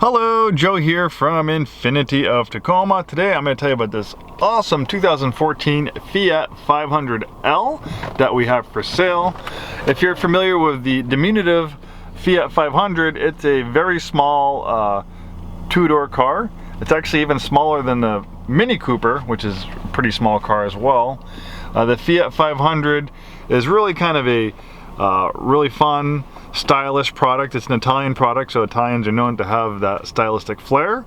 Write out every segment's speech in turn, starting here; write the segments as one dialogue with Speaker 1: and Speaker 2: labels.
Speaker 1: Hello, Joe here from Infiniti of Tacoma. Today I'm going to tell you about this awesome 2014 Fiat 500L that we have for sale. If you're familiar with the diminutive Fiat 500, it's a very small two-door car. It's actually even smaller than the Mini Cooper, which is a pretty small car as well. The Fiat 500 is really kind of a really fun, stylish product. It's an Italian product, so Italians are known to have that stylistic flair,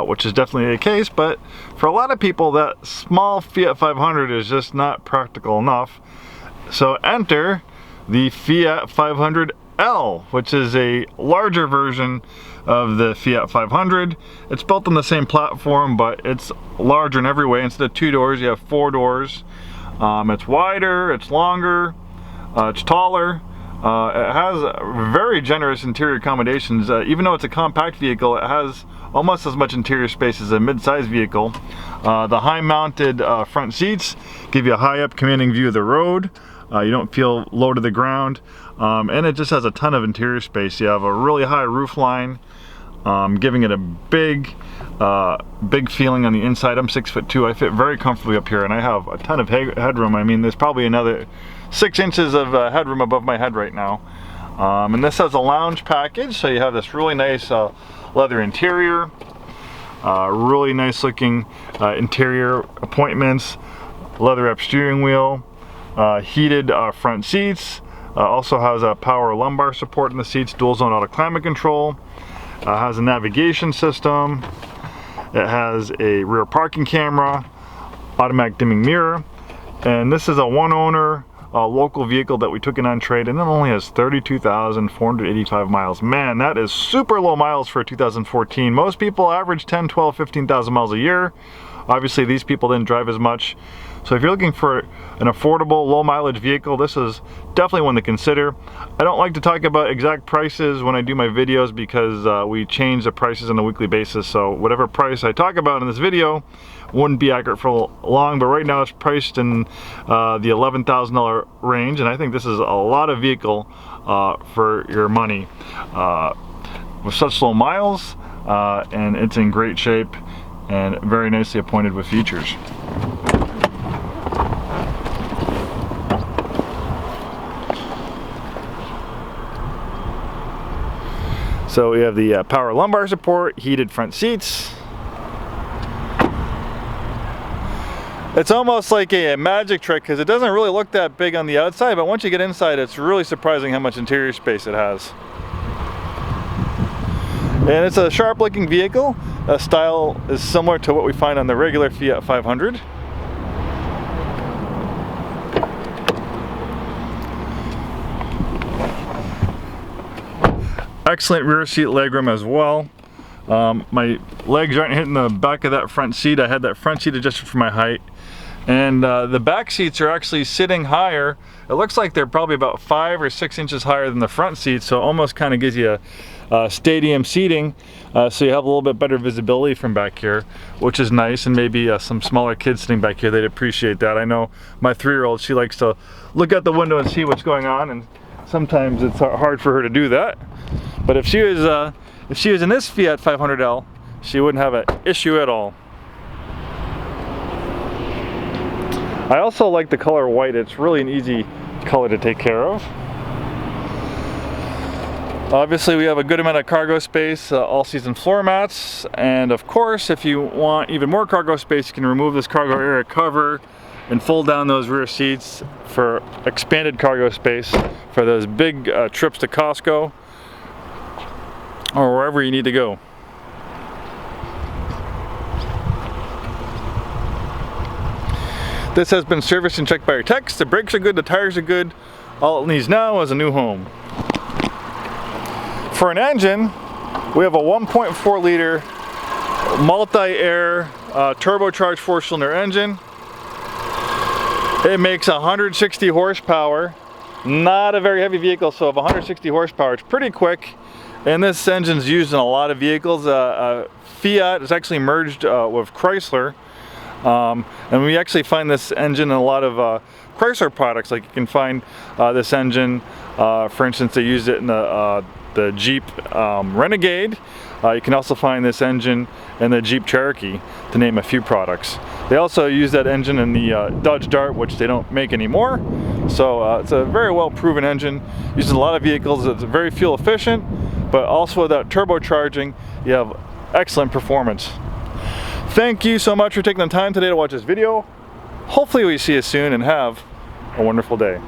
Speaker 1: which is definitely the case, but for a lot of people that small Fiat 500 is just not practical enough. So enter the Fiat 500L, which is a larger version of the Fiat 500. It's built on the same platform, but it's larger in every way. Instead of 2 doors, you have 4 doors. It's wider, it's longer, it's taller. It has very generous interior accommodations. Even though it's a compact vehicle, it has almost as much interior space as a mid-size vehicle. The high-mounted front seats give you a high-up commanding view of the road. You don't feel low to the ground, and it just has a ton of interior space. You have a really high roof line, giving it a big feeling on the inside. I'm 6'2". I fit very comfortably up here, and I have a ton of headroom. I mean, there's probably another 6 inches of headroom above my head right now. And this has a lounge package, so you have this really nice leather interior, really nice looking interior appointments, leather up steering wheel, heated front seats, also has a power lumbar support in the seats, dual zone auto climate control, has a navigation system, it has a rear parking camera, automatic dimming mirror, and this is a one owner local vehicle that we took in on trade, and it only has 32,485 miles. Man, that is super low miles for 2014. Most people average 10, 12, 15,000 miles a year. Obviously these people didn't drive as much. So if you're looking for an affordable, low mileage vehicle, this is definitely one to consider. I don't like to talk about exact prices when I do my videos because we change the prices on a weekly basis. So whatever price I talk about in this video wouldn't be accurate for long, but right now it's priced in the $11,000 range, and I think this is a lot of vehicle for your money. With such low miles, and it's in great shape and very nicely appointed with features. So we have the power lumbar support, heated front seats. It's almost like a magic trick because it doesn't really look that big on the outside, but once you get inside, it's really surprising how much interior space it has. And it's a sharp looking vehicle. The style is similar to what we find on the regular Fiat 500. Excellent rear seat legroom as well. My legs aren't hitting the back of that front seat. I had that front seat adjusted for my height. And the back seats are actually sitting higher. It looks like they're probably about 5 or 6 inches higher than the front seats, so it almost kind of gives you a stadium seating, so you have a little bit better visibility from back here, which is nice. And maybe some smaller kids sitting back here, they'd appreciate that. I know my 3-year-old, she likes to look out the window and see what's going on, and sometimes it's hard for her to do that. But if she was in this Fiat 500L, she wouldn't have an issue at all. I also like the color white. It's really an easy color to take care of. Obviously we have a good amount of cargo space, all-season floor mats, and of course if you want even more cargo space, you can remove this cargo area cover and fold down those rear seats for expanded cargo space for those big trips to Costco or wherever you need to go. This has been serviced and checked by our techs. The brakes are good, the tires are good. All it needs now is a new home. For an engine, we have a 1.4 liter Multiair Turbo Charged 4-cylinder engine. It makes 160 horsepower. Not a very heavy vehicle, so of 160 horsepower, it's pretty quick. And this engine's used in a lot of vehicles. Fiat is actually merged with Chrysler. And we actually find this engine in a lot of Chrysler products. Like you can find this engine, for instance, they used it in the the Jeep Renegade. You can also find this engine in the Jeep Cherokee, to name a few products. They also use that engine in the Dodge Dart, which they don't make anymore. So it's a very well proven engine, uses a lot of vehicles. It's very fuel efficient, but also without turbocharging, you have excellent performance. Thank you so much for taking the time today to watch this video. Hopefully we see you soon, and have a wonderful day.